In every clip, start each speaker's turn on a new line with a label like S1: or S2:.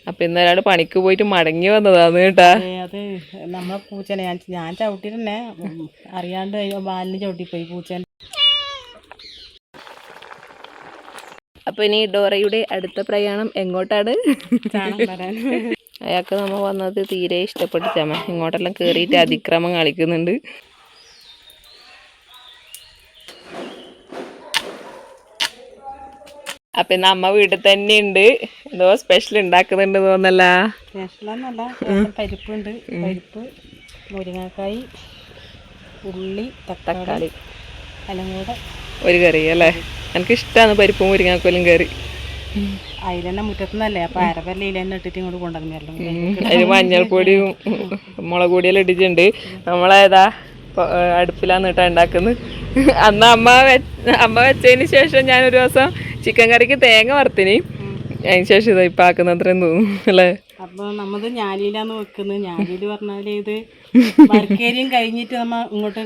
S1: അപ്പൊ ഇന്നൊരാള് പണിക്ക് പോയിട്ട് മടങ്ങി വന്നതാന്ന് കേട്ടാ.
S2: അത് നമ്മളെ പൂച്ചനെ ഞാൻ ചവിട്ടിട്ട് തന്നെ അറിയാണ്ട് ബാലിന് ചവിട്ടിപ്പോയി പൂച്ചേനെ.
S1: അപ്പൊ ഇനി ഡോറയുടെ അടുത്ത പ്രയാണം എങ്ങോട്ടാണ്? അയാൾക്ക് നമ്മ വന്നത് തീരെ ഇഷ്ടപ്പെട്ടിട്ടമ്മ ഇങ്ങോട്ടെല്ലാം കേറിയിട്ട് അതിക്രമം കളിക്കുന്നുണ്ട്. അപ്പൊ ഇന്ന് അമ്മ വീട്ടിൽ തന്നെ ഉണ്ട്. എന്തോ സ്പെഷ്യൽ ഉണ്ടാക്കുന്നുണ്ട് തോന്നല്ല.
S2: സ്പെഷ്യലൊന്നല്ല, പരിപ്പുണ്ട്. പരിപ്പ്, മുരിങ്ങക്കായി, ഉള്ളി, തക്കാളി എല്ലാം കൂടെ
S1: ഒരു കറി അല്ലേ. എനിക്ക് ഇഷ്ടമാണ് പരിപ്പും മുരിങ്ങാക്കോലും കറി.
S2: അതിലെന്നെ മുറ്റത്തുനിന്നല്ലേ, അപ്പൊ അരവല്ലയിൽ തന്നെ ഇട്ടിട്ട് ഇങ്ങോട്ട് കൊണ്ടുവന്നല്ലോ.
S1: അതിന് മഞ്ഞൾപ്പൊടിയും മുളക് പൊടിയെല്ലാം ഇട്ടിട്ടുണ്ട്. നമ്മളേതാ അടുപ്പിലാന്ന് കേട്ടാ ഉണ്ടാക്കുന്നത്. അന്ന് അമ്മ വെച്ചതിന് ശേഷം ഞാനൊരു ദിവസം ചിക്കൻ കറിക്ക് തേങ്ങ വറുത്തിന്. അതിന് ശേഷം ഇതാ ഇപ്പം ആക്കുന്ന അത്രയും തോന്നും അല്ലേ.
S2: അപ്പോൾ നമ്മത് ഞാലിയിലാന്ന് വെക്കുന്നത്. ഞാലിയിൽ പറഞ്ഞാൽ ഇത് വർക്കേരിയും കഴിഞ്ഞിട്ട് നമ്മ ഇങ്ങോട്ട്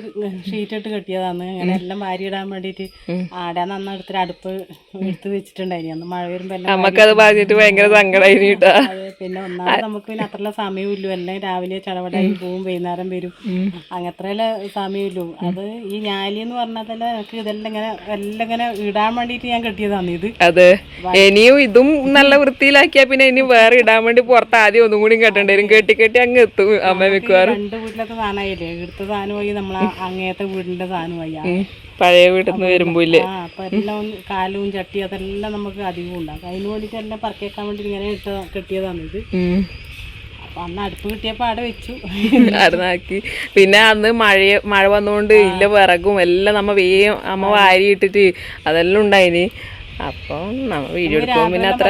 S2: ഷീറ്റിട്ട് കെട്ടിയതാണ്. അങ്ങനെ എല്ലാം വാരി ഇടാൻ വേണ്ടിയിട്ട് ആടെ നന്ന എടുത്തിട്ട് അടുപ്പ് എടുത്ത് വെച്ചിട്ടുണ്ടായിരുന്നു. അന്ന് മഴ വരുമ്പോൾ
S1: നമുക്കത് പറഞ്ഞിട്ട് ഭയങ്കര സങ്കടമായി.
S2: പിന്നെ ഒന്നാമത് നമുക്ക് പിന്നെ അത്രയുള്ള സമയവും ഇല്ലു. എല്ലാം രാവിലെ ചടപടായി പോവും, വൈകുന്നേരം വരും, അങ്ങനത്രയുള്ള സമയമില്ലു. അത് ഈ ഞാലി എന്ന് പറഞ്ഞാൽ തന്നെ എനിക്ക് ഇതെല്ലാം ഇങ്ങനെ ഇടാൻ വേണ്ടിയിട്ട് ഞാൻ കെട്ടിയതാണ് ഇത്.
S1: അതെ, ഇനിയും ഇതും നല്ല വൃത്തിയിലാക്കിയാ പിന്നെ ഇനി വേറെ ഇടാൻ വേണ്ടി പുറത്ത് ആദ്യം ഒന്നും കൂടി കെട്ടേണ്ടി വരും. കെട്ടി അങ്ങ് എത്തും അമ്മ മിക്കവാറും.
S2: രണ്ട് വീട്ടിലത്തെ സാധനമായില്ലേ, എടുത്ത സാധനമായി നമ്മളെ അങ്ങേത്തെ വീടിന്റെ സാധനമായി
S1: പഴയ വീട്ടിൽ നിന്ന് വരുമ്പോ ഇല്ലേ.
S2: അപ്പൊ എല്ലാം കാലും ചട്ടി അതെല്ലാം നമുക്ക് അധികം ഉണ്ടാകും. അതിന് വേണ്ടിട്ട് എല്ലാം പറക്കേക്കാൻ വേണ്ടി ഇങ്ങനെ കെട്ടിയതാണ് ഇത്. അപ്പൊ അന്ന് അടുപ്പ് കിട്ടിയപ്പോ അവിടെ വെച്ചു
S1: അടുന്നാക്കി. പിന്നെ അന്ന് മഴ വന്നുകൊണ്ട് ഇല്ല വിറകും എല്ലാം നമ്മ അമ്മ വാരി ഇട്ടിട്ട് അതെല്ലാം ഉണ്ടായിന്. അപ്പം നമ്മ വീഡിയോ എടുക്കുമ്പോൾ പിന്നെ അത്ര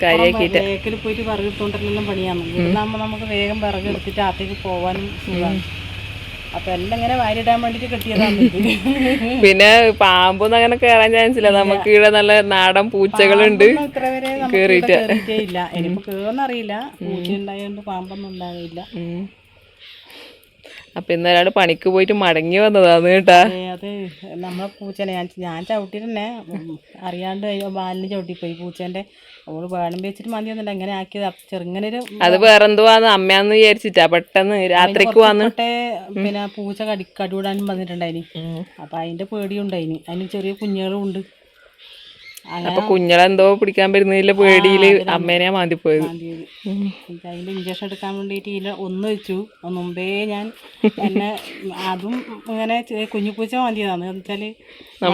S1: കാര്യമാക്കിയിട്ട്
S2: പോയിട്ട് വിറക് എടുത്തോണ്ടെല്ലാം പണിയാണ്. ഇവിടുന്നാകുമ്പോൾ നമുക്ക് വേഗം വിറക് എടുത്തിട്ട് അകത്തേക്ക് പോകാനും സുഖമാണ്. അപ്പൊ എല്ലാം ഇങ്ങനെ വാരിടാൻ വേണ്ടിട്ട് കെട്ടിയതാണ്.
S1: പിന്നെ പാമ്പൊന്നും അങ്ങനെ കേറാൻ ചാൻസ് ഇല്ല. നമുക്ക് ഇവിടെ നല്ല നാടൻ പൂച്ചകളുണ്ട്.
S2: ഇത്ര വരെ കേറിയിട്ടേ ഇല്ല. ഇനിയിപ്പോ കേറുന്നറിയില്ല. പൂച്ച ഉണ്ടായതുകൊണ്ട് പാമ്പൊന്നും ഉണ്ടാവില്ല.
S1: അപ്പൊ ഇന്നൊരാള് പണിക്ക് പോയിട്ട് മടങ്ങി വന്നതാന്ന് കേട്ടാ.
S2: അത് നമ്മളെ പൂച്ചനെ ഞാൻ ചവിട്ടിട്ട് തന്നെ അറിയാണ്ട് ബാലിന് ചവിട്ടിപ്പോയി പൂച്ചേന്റെ. അവള് വേണം വെച്ചിട്ട് മതിയൊന്നുമില്ല, എങ്ങനെ ആക്കിയത് ചെറുങ്ങനൊരു.
S1: അത് വേറെന്തുവാന്ന് അമ്മയാന്ന് വിചാരിച്ചിട്ടാ പെട്ടെന്ന് രാത്രിക്ക് വന്ന്.
S2: പിന്നെ പൂച്ച കടിവിടാനും വന്നിട്ടുണ്ടായിന്. അപ്പൊ അതിന്റെ പേടിയുണ്ടായിന്. അതിന് ചെറിയ കുഞ്ഞുങ്ങളും ഉണ്ട്.
S1: അപ്പൊ കുഞ്ഞളെന്തോ പിടിക്കാൻ വരുന്നതിലെ പേടിയില് അമ്മേനെയാ മാന്തിപ്പോയത്.
S2: അതിന്റെ ഇഞ്ചക്ഷൻ എടുക്കാൻ വേണ്ടിയിട്ട് ഇതിൽ ഒന്ന് വെച്ചു. മുമ്പേ ഞാൻ എന്നെ അതും ഇങ്ങനെ കുഞ്ഞു പൂച്ച മാന്തിയതാണ്. വെച്ചാല്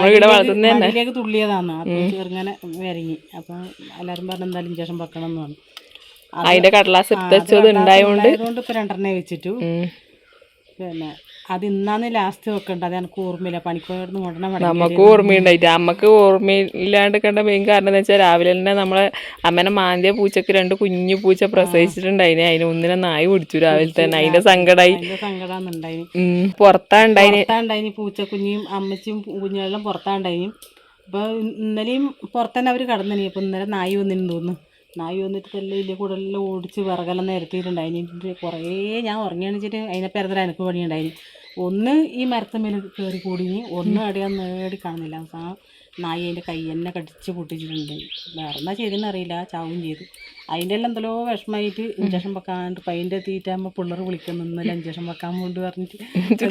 S2: മടിയിലേക്ക് തുള്ളിയതാണ്. അത് ചെറുങ്ങനെ വിരങ്ങി. അപ്പൊ എല്ലാരും പറഞ്ഞു എന്തായാലും ഇഞ്ചക്ഷൻ വെക്കണം എന്ന് പറഞ്ഞു.
S1: അതിന്റെ കടലാസ് ഉണ്ടായതുകൊണ്ട്
S2: ഇപ്പൊ 2 വെച്ചിട്ടു. പിന്നെ അത് ഇന്നാന്ന് ലാസ്റ്റ് വെക്കണ്ട. അത് എനിക്ക് ഓർമ്മയില്ല. പണിക്കോടുന്ന് ഉടനെ
S1: നമുക്ക് ഓർമ്മയുണ്ടായിട്ട് അമ്മക്ക് ഓർമ്മയില്ലാണ്ട് കണ്ട മെയിൻ കാരണം എന്ന് വെച്ചാൽ രാവിലെ തന്നെ നമ്മളെ അമ്മനെ മാന്തിയ പൂച്ചക്ക് 2 കുഞ്ഞു പൂച്ച പ്രസവിച്ചിട്ടുണ്ടായിന്. അതിന് ഒന്നിനെ നായി പിടിച്ചു രാവിലെ തന്നെ. അതിന്റെ സങ്കടമായി.
S2: പുറത്താണ്ടായിന് പൂച്ചക്കുഞ്ഞിയും അമ്മച്ചും കുഞ്ഞുങ്ങളെല്ലാം പുറത്താണ്ടായിന്. അപ്പൊ ഇന്നലെയും പുറത്തന്നെ അവര് കടന്നിനി. അപ്പൊ ഇന്നലെ നായി വന്നിന് തോന്നുന്നു. നായി വന്നിട്ട് എല്ലാം ഇതിൻ്റെ കൂടെ എല്ലാം ഓടിച്ച് വിറകെല്ലാം നിരത്തിയിട്ടുണ്ടായിന്. കുറേ ഞാൻ ഉറങ്ങിയണിച്ചിട്ട് അതിനെ പേരത്തര എനിക്ക് പണിയുണ്ടായിന്. ഒന്ന് ഈ മരത്തമ്മേൽ കയറി കൂടിന്, ഒന്ന് അടിയാൻ നേടി കാണുന്നില്ല. ആ നായി അതിൻ്റെ കൈ തന്നെ കടിച്ച് പൊട്ടിച്ചിട്ടുണ്ട്. വേറെ എന്നാ ചെയ്തെന്ന് അറിയില്ല, ചാവും ചെയ്തു. അതിൻ്റെ എല്ലാം എന്തെല്ലോ വിഷമമായിട്ട് ഇഞ്ചക്ഷൻ വെക്കാണ്ട് പൈൻ്റെ എത്തിയിട്ടാകുമ്പോൾ പിള്ളേർ വിളിക്കുന്നു ഇന്നലെ ഇഞ്ചക്ഷൻ വെക്കാൻ കൊണ്ട് പറഞ്ഞിട്ട്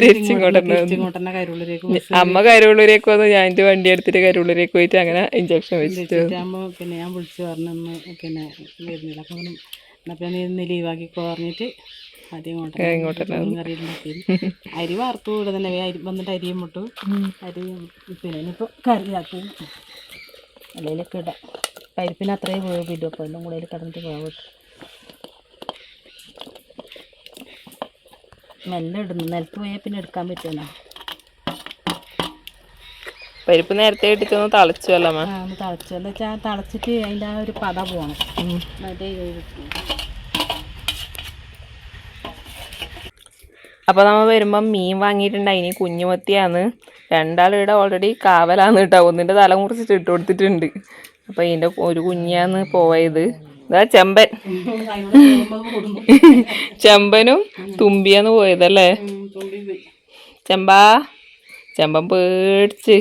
S2: തിരിച്ചിങ്ങോട്ടെന്നെ കരുള്ളൂരേക്ക്
S1: അമ്മ കരുള്ളൂരേക്ക് വന്നു. ഞാൻ എൻ്റെ വണ്ടി എടുത്തിട്ട് കരുള്ളൂരേക്ക് പോയിട്ട് അങ്ങനെ ഇഞ്ചക്ഷൻ
S2: വെച്ചിട്ടാകുമ്പോൾ പിന്നെ ഞാൻ വിളിച്ച് പറഞ്ഞു പിന്നെ വരുന്നില്ല. അപ്പം എന്നാൽ പിന്നെ ഇന്ന് ലീവാക്കിക്കോ പറഞ്ഞിട്ട് അരി വറുത്തു ഇവിടെ തന്നെ അരി വന്നിട്ട് അരിയും മുട്ടു അരി പിന്നെ ഇനിയിപ്പോൾ കറിയാക്കും. അല്ലെങ്കിലൊക്കെ ഇടാം. പരിപ്പിന് അത്രയും വേവിടും. അപ്പോൾ എല്ലാം കൂടെ കിടന്നിട്ട് വേവിട്ടു മെല്ലെ ഇടുന്നു. നിലത്ത് പോയാൽ പിന്നെ എടുക്കാൻ പറ്റുമല്ലോ.
S1: പരിപ്പ് നേരത്തെ ഇട്ടിട്ടൊന്ന് തിളച്ചല്ലോ.
S2: ഒന്ന് തിളച്ചു എന്ന് വെച്ചാൽ തിളച്ചിട്ട് അതിൻ്റെ ആ ഒരു പത പോകണം. മറ്റേ
S1: അപ്പോൾ നമ്മൾ വരുമ്പം മീൻ വാങ്ങിയിട്ടുണ്ടായിനി. കുഞ്ഞുമത്തിയാന്ന്. 2 ഇവിടെ ഓൾറെഡി കാവലാന്ന് കേട്ടോ. ഒന്നിൻ്റെ തല മുറിച്ചിട്ട് ഇട്ട് കൊടുത്തിട്ടുണ്ട്. അപ്പോൾ ഇതിൻ്റെ ഒരു കുഞ്ഞാന്ന് പോയത്. ഇതാ ചെമ്പനും തുമ്പിയാന്ന് പോയതല്ലേ. ചെമ്പൻ പേടിച്ച്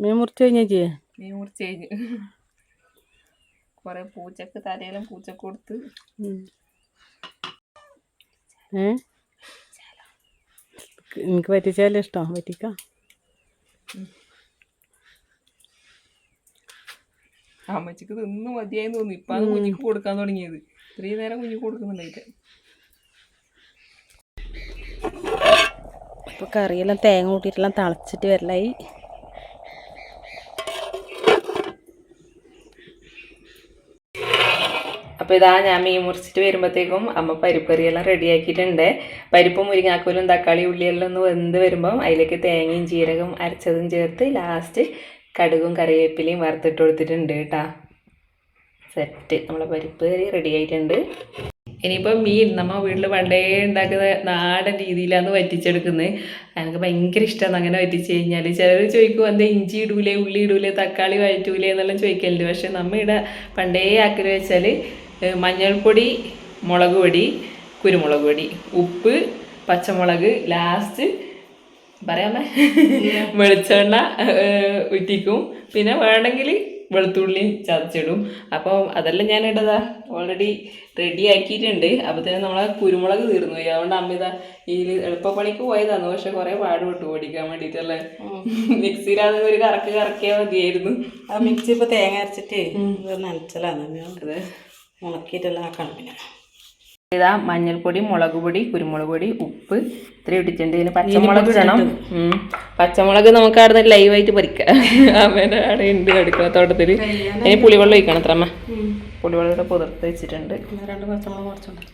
S2: മീൻ മുറിച്ച് കഴിഞ്ഞാ ചെയ്യേ
S1: മീൻ മുറിച്ച് കഴിഞ്ഞ് കുറെ പൂച്ചക്ക് തലയിലും പൂച്ചക്ക് കൊടുത്ത്
S2: എനിക്ക് പറ്റിച്ചാലും ഇഷ്ടം പറ്റിക്കാം.
S1: അമ്മച്ചിക്ക് തിന്ന് മതിയായി തോന്നി. ഇപ്പൊ അത് കുഞ്ഞിക്ക് കൊടുക്കാൻ തുടങ്ങിയത്. ഇത്രയും നേരം കുഞ്ഞിക്ക് കൊടുക്കുന്നുണ്ടായിട്ട്.
S2: ഇപ്പൊ കറിയെല്ലാം തേങ്ങ കൂട്ടിയിട്ടെല്ലാം തിളച്ചിട്ട് വരലായി.
S1: അപ്പോൾ ഇതാ ഞാൻ മീൻ മുറിച്ചിട്ട് വരുമ്പോഴത്തേക്കും അമ്മ പരിപ്പറിയെല്ലാം റെഡിയാക്കിയിട്ടുണ്ട്. പരിപ്പും മുരിങ്ങാക്കോലും തക്കാളി ഉള്ളിയെല്ലാം ഒന്ന് വെന്ത് വരുമ്പം അതിലേക്ക് തേങ്ങയും ജീരകം അരച്ചതും ചേർത്ത് ലാസ്റ്റ് കടുകും കറിവേപ്പിലയും വറുത്തിട്ട് കൊടുത്തിട്ടുണ്ട് കേട്ടോ. സെറ്റ് നമ്മളെ പരിപ്പ് കറി റെഡി ആയിട്ടുണ്ട്. ഇനിയിപ്പോൾ മീൻ നമ്മൾ വീട്ടിൽ പണ്ടേ ഉണ്ടാക്കുന്ന നാടൻ രീതിയിലാണ് വറ്റിച്ചെടുക്കുന്നത്. എനിക്ക് ഭയങ്കര ഇഷ്ടമാണ് അങ്ങനെ വറ്റിച്ച് കഴിഞ്ഞാൽ. ചിലർ ചോദിക്കും എന്താ ഇഞ്ചി ഇടൂലേ ഉള്ളി ഇടൂലേ തക്കാളി വഴറ്റൂലേ എന്നെല്ലാം ചോദിക്കലുണ്ട്. പക്ഷെ നമ്മൾ ഇവിടെ പണ്ടേ ആക്കി വെച്ചാൽ മഞ്ഞൾപ്പൊടി, മുളക് പൊടി, കുരുമുളക് പൊടി, ഉപ്പ്, പച്ചമുളക്, ലാസ്റ്റ് പറയാമേ വെളിച്ചെണ്ണ ഉറ്റിക്കും. പിന്നെ വേണമെങ്കിൽ വെളുത്തുള്ളി ചതച്ചിടും. അപ്പോൾ അതെല്ലാം ഞാൻ ഇട്ടതാ ഓൾറെഡി റെഡി ആക്കിയിട്ടുണ്ട്. അപ്പോൾ തന്നെ നമ്മളെ കുരുമുളക് തീർന്നു പോയി. അതുകൊണ്ട് അമ്മ ഇതാ ഈ എളുപ്പപ്പണിക്ക് പോയതാണ്. പക്ഷെ കുറേ പാടുപെട്ടു ഓടിക്കാൻ വേണ്ടിയിട്ടല്ലേ. മിക്സിയിലാണെങ്കിൽ ഒരു കറക്കിയാൽ മതിയായിരുന്നു.
S2: ആ മിക്സി ഇപ്പോൾ തേങ്ങ അരച്ചിട്ട് നനച്ചലാണ്. അത് ഉണക്കിയിട്ടെല്ലാം ആക്കണം. പിന്നെ
S1: ഇതാ മഞ്ഞൾപ്പൊടി, മുളക് പൊടി, കുരുമുളക് പൊടി, ഉപ്പ് ഇത്രയും ഇട്ടിട്ടുണ്ട്. ഇതിന് പച്ചമുളക് ഇടണം. പച്ചമുളക് നമുക്ക് അവിടെ നിന്ന് ലൈവായിട്ട് പറിക്കാം. അമ്മേൻ്റെ അവിടെ ഉണ്ട് അടുക്കള തോട്ടത്തിൽ. ഇനി പുളിവെള്ളം ഒഴിക്കണം. അത്രമ്മ പുളിവെള്ളം ഇവിടെ പുതിർത്ത് വെച്ചിട്ടുണ്ട്.
S2: 2 പച്ചമുളക് കുറച്ചുണ്ട്.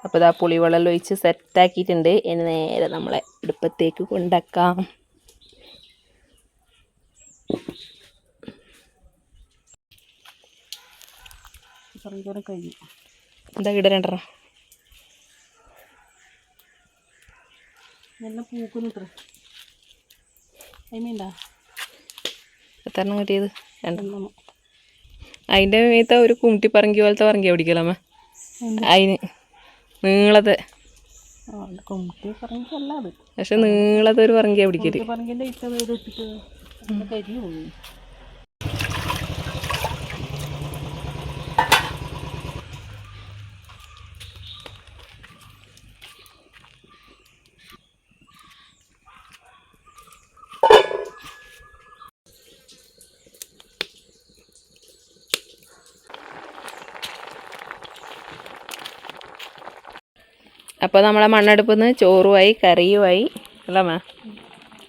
S1: അപ്പോൾ ഇതാ പുളിവെള്ളം ഒഴിച്ച് സെറ്റാക്കിയിട്ടുണ്ട്. ഇനി നേരെ നമ്മളെ അടുപ്പത്തേക്ക് കൊണ്ടാക്കാം.
S2: കഴിഞ്ഞു
S1: എന്താ ഇടരണ്ട
S2: നല്ല പൂക്കുന്നു. ഇത്ര അയിമീണ്ടാ
S1: എത്രണ്ണം കിട്ടിയത്? 2. അതിൻ്റെ മീത്ത ഒരു കുമിട്ടി പറങ്കി പോലത്തെ പറങ്കിയ പിടിക്കലമ്മ. അതിന് നീളത്തെ
S2: കുമിട്ടി പറങ്കിയല്ല അത്.
S1: പക്ഷെ നീളത്തെ ഒരു പറങ്കിയ പിടിക്കല്.
S2: പറങ്കിൻ്റെ കരിഞ്ഞു പോയി.
S1: അപ്പോൾ നമ്മളെ മണ്ണടുപ്പിൽ നിന്ന് ചോറുമായി കറിയുമായി അല്ലമ്മ.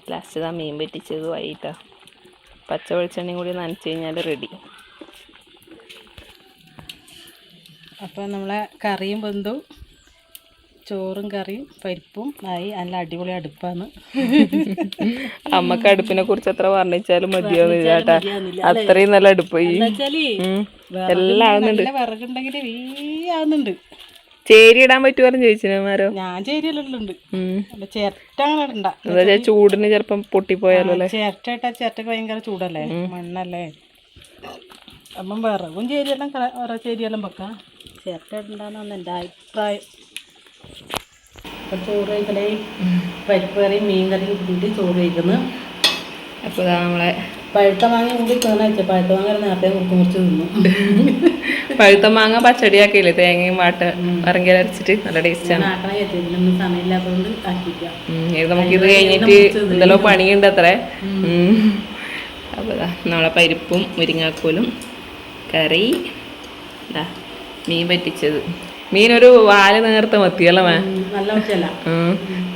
S1: ലാസ്റ്റ് ഇതാ മീൻ വെട്ടിച്ചതുമായി കേട്ടോ. പച്ച വെളിച്ചെണ്ണയും കൂടി നനച്ച് കഴിഞ്ഞാൽ റെഡി.
S2: അപ്പോൾ നമ്മളെ കറിയും വെന്തു. ചോറും കറിയും പരിപ്പും ആയി. നല്ല അടിപൊളി അടുപ്പാണ്.
S1: അമ്മക്ക് അടുപ്പിനെ കുറിച്ച് എത്ര വർണ്ണിച്ചാലും മതിയാവുന്നില്ല കേട്ടാ. അത്രയും നല്ല അടുപ്പ്. എല്ലാം ആവുന്നുണ്ട്.
S2: വിറകുണ്ടെങ്കിൽ ആവുന്നുണ്ട്.
S1: ചേരി ഇടാൻ പറ്റുമാരും ചോദിച്ചിമാരോ?
S2: ഞാൻ ചേരിയല്ലുണ്ട്. ചിരട്ട അങ്ങനെ ഇടണ്ട.
S1: ചൂടിന് ചിലപ്പം പൊട്ടിപ്പോയാലോ അല്ലേ?
S2: ചിരട്ട ഇട്ടാ ചിരട്ടക്ക് ഭയങ്കര ചൂടല്ലേ, മണ്ണല്ലേ. അപ്പം വിറകും ചേരിയെല്ലാം ഓരോ ചേരിയെല്ലാം വെക്കാം. ചിരട്ട ഇടണ്ടെന്നാണ് എൻ്റെ അഭിപ്രായം. അപ്പം ചോറ് കഴിക്കലേ പരിപ്പ് കറിയും മീൻ കറിയും കൂട്ടിയിട്ട് ചോറ് കഴിക്കുന്നു.
S1: അപ്പോൾ നമ്മളെ
S2: പഴുത്ത മാങ്ങ കൂടി തിന്നാ വെച്ചാൽ പഴുത്ത മാങ്ങ നേരത്തെ മുറിച്ച് തിന്നു.
S1: പഴുത്ത മാങ്ങ പച്ചടിയാക്കിയില്ലേ തേങ്ങയും ഇറങ്ങി അരച്ചിട്ട് നല്ല ടേസ്റ്റാണ്.
S2: ആക്കണ ചേച്ചിയൊന്നും സമയമില്ലാത്തതുകൊണ്ട് ആക്കിക്കാം.
S1: നമുക്കിത് കഴിഞ്ഞിട്ട് എന്തെല്ലോ പണിയുണ്ട് അത്രേ. അപ്പോൾ നമ്മളെ പരിപ്പും മുരിങ്ങാക്കോലും കറി മീൻ പറ്റിച്ചത്. മീനൊരു വാല് നേർത്ത മത്തിയല്ലേ മേ?
S2: നല്ല മത്തിയല്ല,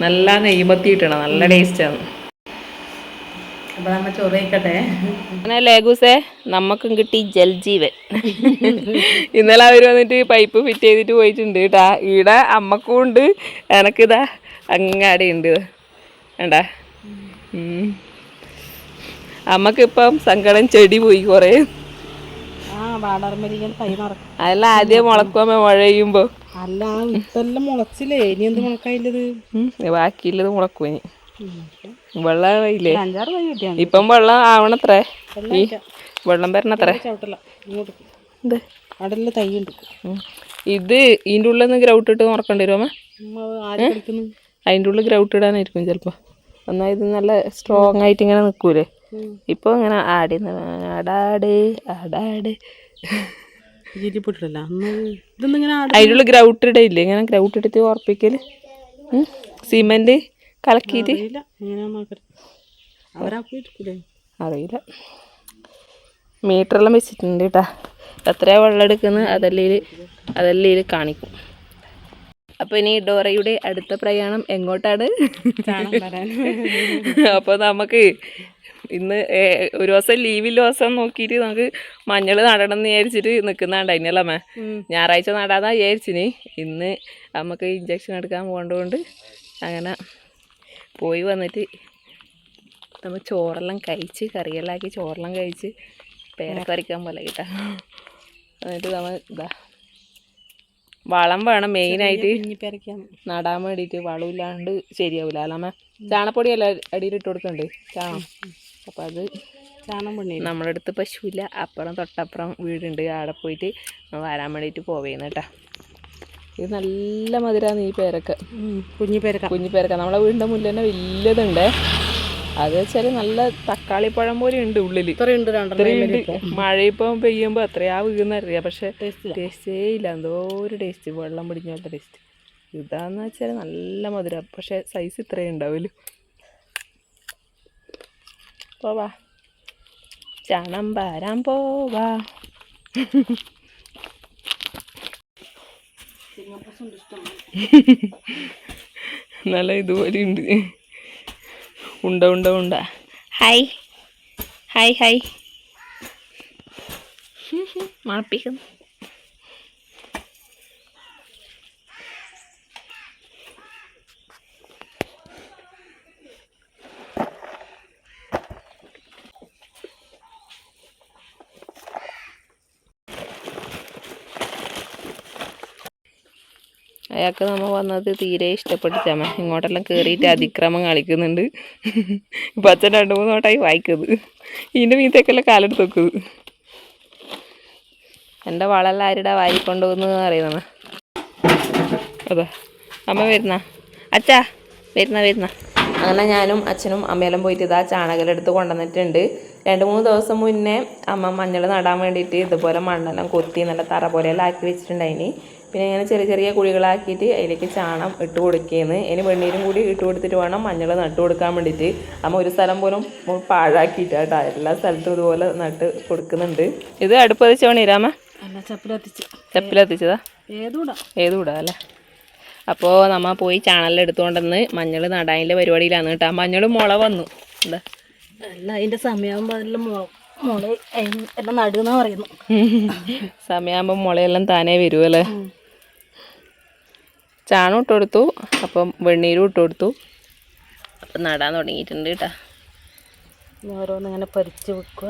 S1: നല്ല നെയ്യ് മത്തി കിട്ടണം. നല്ല ടേസ്റ്റാണ്.
S2: അപ്പോൾ നമ്മൾ ചോറ് കഴിക്കട്ടെ.
S1: അങ്ങനെ ലേഗൂസേ നമുക്കും കിട്ടി ജൽജീവൻ. ഇന്നലെ അവർ വന്നിട്ട് പൈപ്പ് ഫിറ്റ് ചെയ്തിട്ട് പോയിട്ടുണ്ട് കേട്ടാ. ഇവിടെ അമ്മക്കും ഉണ്ട്, എനക്കിതാ അങ്ങാടി ഉണ്ട് വേണ്ടാ. അമ്മക്കിപ്പം സങ്കടം ചെടി പോയി കുറേ. അതെല്ലാം ആദ്യം മുളക്കുമ്പോ മഴ പെയ്യുമ്പോ.
S2: അല്ല ഇതെല്ലാം മുളച്ചില്ലേ, ഇനി എന്ത് മുളക്കായില്ലത്?
S1: ബാക്കിയുള്ളത് മുളക്കും ഇനി. വെള്ളം ഇല്ലേ ഇപ്പം? വെള്ളം ആവണത്രേ, ഈ വെള്ളം വരണത്രേ. ഇത് ഇതിൻ്റെ ഉള്ളിൽ നിന്ന് ഗ്രൗട്ട് ഇട്ട് നോക്കേണ്ടി വരുമോ? അതിൻ്റെ ഉള്ളിൽ ഗ്രൗട്ട് ഇടാനായിരിക്കും ചിലപ്പോ. എന്നാൽ ഇത് നല്ല സ്ട്രോങ് ആയിട്ട് ഇങ്ങനെ നിൽക്കൂലേ. ഇപ്പോൾ ഇങ്ങനെ ആടാട്
S2: പൊട്ടില്ല ഇതൊന്നും ഇങ്ങനെ
S1: അതിനുള്ള ഗ്രൗട്ട് ഇടയില്ലേ, ഇങ്ങനെ ഗ്രൗട്ട് എടുത്ത് ഉറപ്പിക്കൽ, സിമെന്റ് കലക്കിയിട്ട് അറിയില്ല. മീറ്ററെല്ലാം വെച്ചിട്ടുണ്ട് കേട്ടാ, എത്രയാ വെള്ളം എടുക്കുന്നത് അതെല്ലാം കാണിക്കും. അപ്പോൾ ഇനി ഡോറയുടെ അടുത്ത പ്രയാണം എങ്ങോട്ടാണ്? അപ്പോൾ നമുക്ക് ഇന്ന് ഒരു ദിവസം ലീവില്ല ദിവസം നോക്കിയിട്ട് നമുക്ക് മഞ്ഞൾ നടണം എന്ന് വിചാരിച്ചിട്ട് നിൽക്കുന്നുണ്ടായിനല്ലേ അമ്മ. ഞായറാഴ്ച നടാന്നാ വിചാരിച്ചിന്. ഇന്ന് നമുക്ക് ഇഞ്ചക്ഷൻ എടുക്കാൻ പോകേണ്ടതുകൊണ്ട് അങ്ങനെ പോയി വന്നിട്ട് നമ്മൾ ചോറെല്ലാം കഴിച്ച് കറിയെല്ലാം ആക്കി ചോറെല്ലാം കഴിച്ച് പേരക്ക വരയ്ക്കാൻ പോലെ കേട്ടാ. എന്നിട്ട് നമ്മൾ ഇതാ വളം വേണം മെയിനായിട്ട് നടാൻ വേണ്ടിയിട്ട്. വളമില്ലാണ്ട് ശരിയാവില്ല അല്ലമ്മ. ചാണപ്പൊടിയല്ല അടിയിലിട്ട് കൊടുക്കണ്ടേ, ചാണം. അപ്പം അത് നമ്മുടെ അടുത്ത് പശുവില്ല, അപ്പുറം തൊട്ടപ്പുറം വീടുണ്ട്, അവിടെ പോയിട്ട് വരാൻ വേണ്ടിയിട്ട് പോവേന്ന് കേട്ടാ. ഇത് നല്ല മധുരമാണ് ഈ പേരക്ക, കുഞ്ഞി പേരക്ക. നമ്മളെ വീടിൻ്റെ മുന്നിൽ തന്നെ വലിയതുണ്ട്. അത് വെച്ചാൽ നല്ല തക്കാളിപ്പഴം പോലെ ഉണ്ട് ഉള്ളിൽ. മഴ ഇപ്പം പെയ്യുമ്പോൾ എത്രയാ വീഴുന്നറിയാം, പക്ഷെ ടേസ്റ്റേ ഇല്ല. എന്തോ ഒരു ടേസ്റ്റ്, വെള്ളം പിടിഞ്ഞോട്ട ടേസ്റ്റ്. ഇതാന്ന് വെച്ചാൽ നല്ല മധുരം, പക്ഷെ സൈസ് ഇത്രയും ഉണ്ടാവില്ല. പോവാ ചണം പാരാൻ പോവാ. നല്ല ഇതുപോലെ ഉണ്ട്. ഉണ്ട ഹായ് ഹായ് ഹായ് മണപ്പിക്കുന്നു. അയാൾക്ക് നമ്മൾ വന്നത് തീരെ ഇഷ്ടപ്പെട്ടിട്ടമ്മ. ഇങ്ങോട്ടെല്ലാം കയറിയിട്ട് അതിക്രമം കളിക്കുന്നുണ്ട്. ഇപ്പം അച്ഛൻ 2-3 വട്ടമായി വായിക്കുന്നത്. ഇതിൻ്റെ മീത്തേക്കെല്ലാം കാലെടുത്ത് വെക്കുന്നത്. എൻ്റെ വളെല്ലാം ആരുടെ വായിക്കൊണ്ടുവന്ന് അറിയുന്നമ്മ. അതാ അമ്മ വരുന്ന, അച്ഛാ വരുന്ന. അങ്ങനെ ഞാനും അച്ഛനും അമ്മയെല്ലാം പോയിട്ട് ഇതാ ചാണകലെടുത്ത് കൊണ്ടുവന്നിട്ടുണ്ട്. 2-3 ദിവസം മുന്നേ അമ്മ മഞ്ഞൾ നടാൻ വേണ്ടിയിട്ട് ഇതുപോലെ മണ്ണെല്ലാം കൊത്തി നല്ല തറ പോലെയെല്ലാം ആക്കി വെച്ചിട്ടുണ്ടായിന്. പിന്നെ ഇങ്ങനെ ചെറിയ ചെറിയ കുഴികളാക്കിയിട്ട് അതിലേക്ക് ചാണം ഇട്ട് കൊടുക്കുകയെന്ന്. ഇനി വെണ്ണീരും കൂടി ഇട്ട് കൊടുത്തിട്ട് വേണം മഞ്ഞൾ നട്ട് കൊടുക്കാൻ വേണ്ടിയിട്ട്. അമ്മ ഒരു സ്ഥലം പോലും പാഴാക്കിയിട്ട് കേട്ടോ, എല്ലാ സ്ഥലത്തും ഇതുപോലെ നട്ട് കൊടുക്കുന്നുണ്ട്. ഇത് അടുപ്പ് കത്തിച്ച പണിരാമ? ചപ്പിലത്തിച്ചതാ? ഏതുകൂടാ അല്ലേ? അപ്പോൾ നമ്മൾ പോയി ചാണലെല്ലാം എടുത്തുകൊണ്ടെന്ന് മഞ്ഞൾ നടാനുള്ള പരിപാടിയിലാണ് കേട്ടോ. മഞ്ഞൾ മുള വന്നു. എന്താ
S2: അല്ല, അതിൻ്റെ സമയമാകുമ്പോൾ അതെല്ലാം മുള എല്ലാം നടുന്ന പറയുന്നു.
S1: സമയമാകുമ്പോൾ മുളയെല്ലാം താനേ വരുമല്ലേ. ചാണം ഇട്ട് കൊടുത്തു, അപ്പം വെണ്ണീരും ഇട്ട് കൊടുത്തു. അപ്പം നടാൻ തുടങ്ങിയിട്ടുണ്ട് കേട്ടോ.
S2: ഓരോന്നിങ്ങനെ പരിച്ച് വെക്കുക.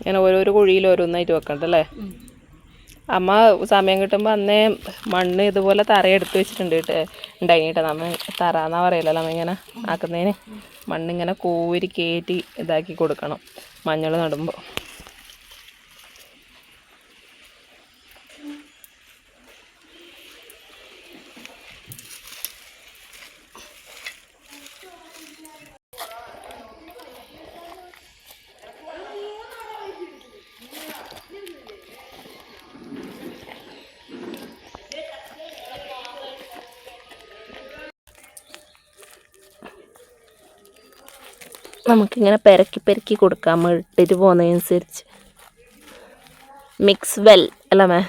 S1: ഇങ്ങനെ ഓരോരോ കുഴിയിൽ ഓരോന്നായിട്ട് വെക്കണ്ടല്ലേ. അമ്മ സമയം കിട്ടുമ്പോൾ അന്നേ മണ്ണ് ഇതുപോലെ തറയെടുത്ത് വെച്ചിട്ടുണ്ട് ഉണ്ടായി കേട്ടോ. നമ്മൾ തറാന്നാ പറയല്ലോ നമ്മ ഇങ്ങനെ ആക്കുന്നതിന്. മണ്ണിങ്ങനെ കോരി കയറ്റി ഇതാക്കി കൊടുക്കണം മഞ്ഞൾ നടുമ്പോൾ. നമുക്കിങ്ങനെ പെരക്കി കൊടുക്കാം ഇട്ടിട്ട് പോകുന്നതനുസരിച്ച്. മിക്സ് വെൽ അല്ല മേ.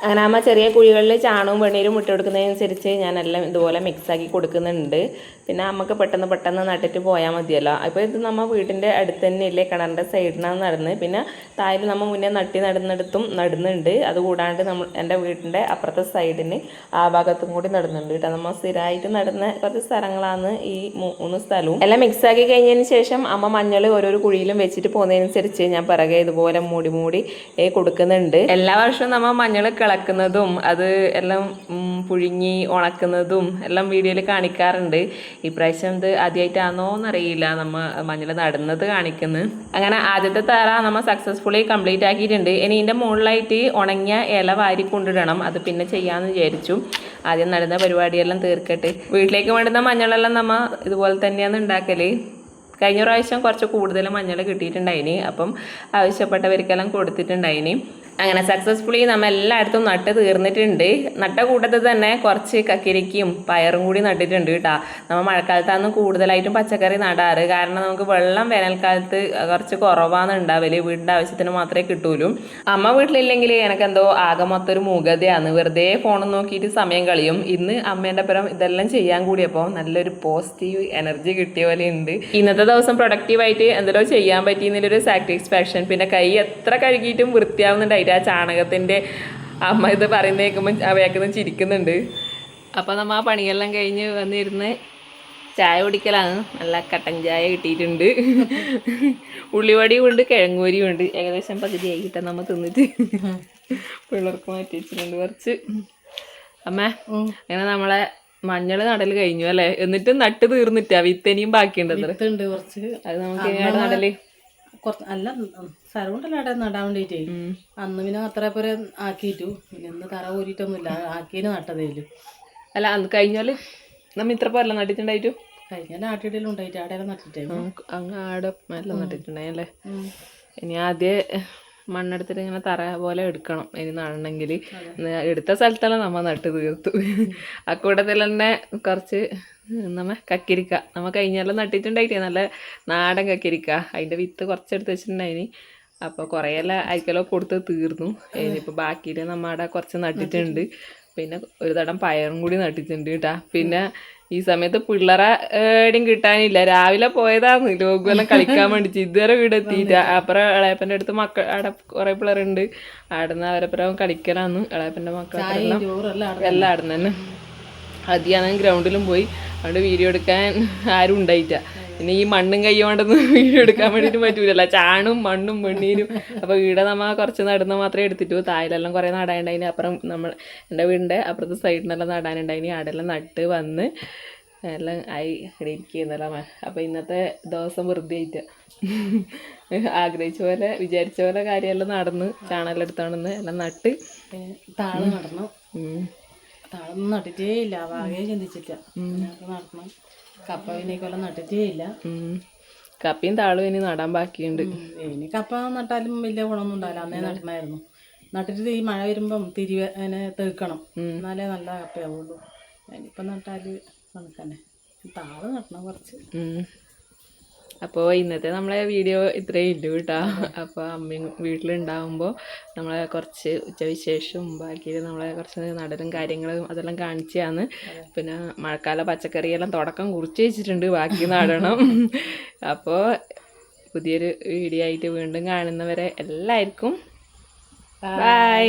S1: അങ്ങനെ അമ്മ ചെറിയ കുഴികളിൽ ചാണകവും വെണ്ണീരും ഇട്ട് കൊടുക്കുന്നതനുസരിച്ച് ഞാനെല്ലാം ഇതുപോലെ മിക്സാക്കി കൊടുക്കുന്നുണ്ട്. പിന്നെ നമുക്ക് പെട്ടെന്ന് നട്ടിട്ട് പോയാൽ മതിയല്ലോ. അപ്പോൾ ഇത് നമ്മൾ വീടിൻ്റെ അടുത്ത് തന്നെ ഇല്ലേ, കിണറിൻ്റെ സൈഡിനാണ് നടന്ന്. പിന്നെ താഴെ നമ്മൾ മുന്നേ നടുന്നിടത്തും നടുന്നുണ്ട്. അതുകൂടാണ്ട് എൻ്റെ വീടിൻ്റെ അപ്പുറത്തെ സൈഡിന് ആ ഭാഗത്തും കൂടി നടുന്നുണ്ട് കേട്ടോ. നമ്മൾ സ്ഥിരമായിട്ട് നടുന്ന കുറച്ച് സ്ഥലങ്ങളാണ് ഈ 3 സ്ഥലവും. എല്ലാം മിക്സാക്കി കഴിഞ്ഞതിന് ശേഷം അമ്മ മഞ്ഞൾ ഓരോരോ കുഴിയിലും വെച്ചിട്ട് പോകുന്നതനുസരിച്ച് ഞാൻ പിറകെ ഇതുപോലെ മൂടി കൊടുക്കുന്നുണ്ട്. എല്ലാ വർഷവും നമ്മൾ മഞ്ഞൾ കിളക്കുന്നതും അത് എല്ലാം പുഴുങ്ങി ഉണക്കുന്നതും എല്ലാം വീഡിയോയിൽ കാണിക്കാറുണ്ട്. ഇപ്രാവശ്യം ഇത് ആദ്യമായിട്ടാണോ എന്നറിയില്ല നമ്മൾ മഞ്ഞൾ നടുന്നത് കാണിക്കുന്നത്. അങ്ങനെ ആദ്യത്തെ തറ നമ്മൾ സക്സസ്ഫുള്ളി കംപ്ലീറ്റ് ആക്കിയിട്ടുണ്ട്. ഇനി ഇതിൻ്റെ മുകളിലായിട്ട് ഉണങ്ങിയ ഇല വാരി കൊണ്ടിടണം. അത് പിന്നെ ചെയ്യാമെന്ന് വിചാരിച്ചു. ആദ്യം നടുന്ന പരിപാടിയെല്ലാം തീർക്കട്ടെ. വീട്ടിലേക്ക് വേണ്ടുന്ന മഞ്ഞളെല്ലാം നമ്മൾ ഇതുപോലെ തന്നെയാണ് ഉണ്ടാക്കൽ. കഴിഞ്ഞ പ്രാവശ്യം കുറച്ച് കൂടുതൽ മഞ്ഞൾ കിട്ടിയിട്ടുണ്ടായിന്. അപ്പം ആവശ്യപ്പെട്ടവർക്കെല്ലാം കൊടുത്തിട്ടുണ്ടായിന്. അങ്ങനെ സക്സസ്ഫുള്ളി നമ്മൾ എല്ലായിടത്തും നട്ട് തീർന്നിട്ടുണ്ട്. നട്ട കൂട്ടത്തിൽ തന്നെ കുറച്ച് കക്കിരിക്കും പയറും കൂടി നട്ടിട്ടുണ്ട് കേട്ടോ. നമ്മൾ മഴക്കാലത്താണ് കൂടുതലായിട്ടും പച്ചക്കറി നടാറ്. കാരണം നമുക്ക് വെള്ളം വേനൽക്കാലത്ത് കുറച്ച് കുറവാണ് ഉണ്ടാവല്. വീടിൻ്റെ ആവശ്യത്തിന് മാത്രമേ കിട്ടൂലൂ. അമ്മ വീട്ടിലില്ലെങ്കിൽ എനിക്കെന്തോ ആകെ മൊത്തം ഒരു മൂകതയാണ്. വെറുതെ ഫോൺ നോക്കിയിട്ട് സമയം കളിയും. ഇന്ന് അമ്മേൻ്റെ അപ്പുറം ഇതെല്ലാം ചെയ്യാൻ കൂടിയപ്പോൾ നല്ലൊരു പോസിറ്റീവ് എനർജി കിട്ടിയ പോലെ ഉണ്ട്. ഇന്നത്തെ ദിവസം പ്രൊഡക്റ്റീവായിട്ട് എന്തെല്ലോ ചെയ്യാൻ പറ്റിയെന്നുള്ളൊരു സാറ്റിസ്ഫാക്ഷൻ. പിന്നെ കൈ എത്ര കഴുകിയിട്ടും വൃത്തിയാവുന്നുണ്ടായിട്ട് ആ ചാണകത്തിൻ്റെ അമ്മ ഇത് പറയുന്ന കേൾക്കുമ്പോൾ അവയാക്കുന്ന ചിരിക്കുന്നുണ്ട്. അപ്പോൾ നമ്മൾ ആ പണിയെല്ലാം കഴിഞ്ഞ് വന്നിരുന്ന് ചായ കുടിക്കലാണ്. നല്ല കട്ടൻ ചായ കിട്ടിയിട്ടുണ്ട്. ഉള്ളിവടിയും ഉണ്ട് കിഴങ്ങൂരിയും ഉണ്ട്. ഏകദേശം പകുതിയായി കിട്ടാൻ നമ്മൾ തിന്നിട്ട് പിള്ളേർക്ക് മാറ്റി വെച്ചിട്ടുണ്ട് കുറച്ച്. അമ്മ അങ്ങനെ നമ്മളെ മഞ്ഞൾ നടൽ കഴിഞ്ഞു അല്ലേ? എന്നിട്ട് നട്ട് തീർന്നിട്ടാ വിത്തനിയും ബാക്കിയുണ്ടല്ലോ.
S2: കുറച്ച്
S1: അത് നമുക്ക് എങ്ങനെയാണ് നടല്?
S2: കുറച്ച് അല്ല സ്ഥലമുണ്ടല്ലോ അവിടെ നടാൻ വേണ്ടിയിട്ടേ. അന്ന് പിന്നെ അത്ര പേരെ ആക്കിയിട്ടു. പിന്നെ ഇന്ന് തറ ഊരിയിട്ടൊന്നുമില്ല, ആക്കിയതിന് നട്ടതേലും.
S1: അല്ല അന്ന് കഴിഞ്ഞാല് നമ്മ ഇത്ര പോലെ നട്ടിട്ടുണ്ടായിട്ടു.
S2: കഴിഞ്ഞാൽ ആട്ടിടലും ഉണ്ടായിട്ട് ആടെ നട്ടിട്ടേ
S1: അങ്ങ് ആടെ എല്ലാം നട്ടിട്ടുണ്ടായി അല്ലേ? ഇനി ആദ്യം മണ്ണെടുത്തിട്ട് ഇങ്ങനെ തറ പോലെ എടുക്കണം ഇനി നടണമെങ്കിൽ. എടുത്ത സ്ഥലത്തെല്ലാം നമ്മ നട്ട് തീർത്തു. ആ കൂട്ടത്തിൽ തന്നെ കുറച്ച് കക്കിരിക്ക നമ്മൾ കഴിഞ്ഞാലും നട്ടിട്ടുണ്ടായിട്ടേ നല്ല നാടൻ കക്കിരിക്ക. അതിൻ്റെ വിത്ത് കുറച്ചെടുത്ത് വെച്ചിട്ടുണ്ടായിന്. അപ്പോൾ കുറേയെല്ലാം അരിക്കലോ കൊടുത്ത് തീർന്നു. ഇനിയിപ്പോൾ ബാക്കിയിൽ നമ്മടെ കുറച്ച് നട്ടിട്ടുണ്ട്. പിന്നെ ഒരു തടം പയറും കൂടി നട്ടിട്ടുണ്ട് കേട്ടാ. പിന്നെ ഈ സമയത്ത് പിള്ളേരെ എവിടെയും കിട്ടാനില്ല. രാവിലെ പോയതാന്ന് ലോകമെല്ലാം കളിക്കാൻ വേണ്ടിച്ച്. ഇതുവരെ വീട് എത്തിയിട്ട. അപ്പുറം ഇളയപ്പൻ്റെ അടുത്ത് മക്കൾ അവിടെ കുറേ പിള്ളേരുണ്ട്. ആടുന്ന് അവരപ്പുറം കളിക്കലാന്ന്. ഇളയപ്പൻ്റെ മക്കളെല്ലാം എല്ലാം ആടുന്ന് തന്നെ. ആദ്യമാണെങ്കിൽ ഗ്രൗണ്ടിലും പോയി. അതുകൊണ്ട് വീഡിയോ എടുക്കാൻ ആരും ഉണ്ടായിട്ട. പിന്നെ ഈ മണ്ണും കൈകൊണ്ടൊന്നും വീഡിയോ എടുക്കാൻ വേണ്ടിയിട്ട് പറ്റൂലല്ലോ. ചാണും മണ്ണും വെണ്ണീരും. അപ്പോൾ വീട് നമ്മൾ കുറച്ച് നടുന്ന മാത്രമേ എടുത്തിട്ടു. താഴെല്ലാം കുറേ നടാനുണ്ടായിന്. അപ്പുറം എൻ്റെ വീടിൻ്റെ അപ്പുറത്തെ സൈഡിനെല്ലാം നടാനുണ്ടായിന്. ആടെല്ലാം നട്ട് വന്ന് എല്ലാം ആയി ഇരിക്കുന്നല്ലോ. അപ്പോൾ ഇന്നത്തെ ദിവസം വെറുതെ ആയിട്ട് ആഗ്രഹിച്ച പോലെ വിചാരിച്ച പോലെ കാര്യമെല്ലാം നടന്ന് ചാണെല്ലാം എടുത്തോണ്ടെന്ന് എല്ലാം നട്ട്
S2: താഴെ നടണം. താഴൊന്നും നട്ടിട്ടേ ഇല്ല. ആകെ ചിന്തിച്ചില്ല നടണം. കപ്പ പിന്നേക്കൊല്ലം നട്ടിട്ടേ ഇല്ല.
S1: കപ്പയും താളും ഇനി നടാൻ ബാക്കിയുണ്ട്.
S2: ഇനി കപ്പ നട്ടാലും വലിയ ഗുണമൊന്നും ഉണ്ടാവില്ല. അന്നേ നടണമായിരുന്നു. നട്ടിട്ട് ഈ മഴ വരുമ്പം അതിനെ തേക്കണം. എന്നാലേ നല്ല കപ്പയാവുള്ളൂ. ഇനിയിപ്പം നട്ടാൽ കണക്കന്നെ. താള് നടണം കുറച്ച്.
S1: അപ്പോൾ ഇന്നത്തെ നമ്മളെ വീഡിയോ ഇത്രയും ഇല്ലു കേട്ടോ. അപ്പോൾ അമ്മയും വീട്ടിലുണ്ടാകുമ്പോൾ നമ്മളെ കുറച്ച് ഉച്ചവിശേഷവും ബാക്കി നമ്മളെ കുറച്ച് നടലും കാര്യങ്ങളും അതെല്ലാം കാണിച്ചാണ്. പിന്നെ മഴക്കാല പച്ചക്കറിയെല്ലാം തുടക്കം കുറിച്ച് വെച്ചിട്ടുണ്ട്, ബാക്കി നടണം. അപ്പോൾ പുതിയൊരു വീഡിയോ ആയിട്ട് വീണ്ടും കാണുന്നവരെ എല്ലാവർക്കും ബൈ.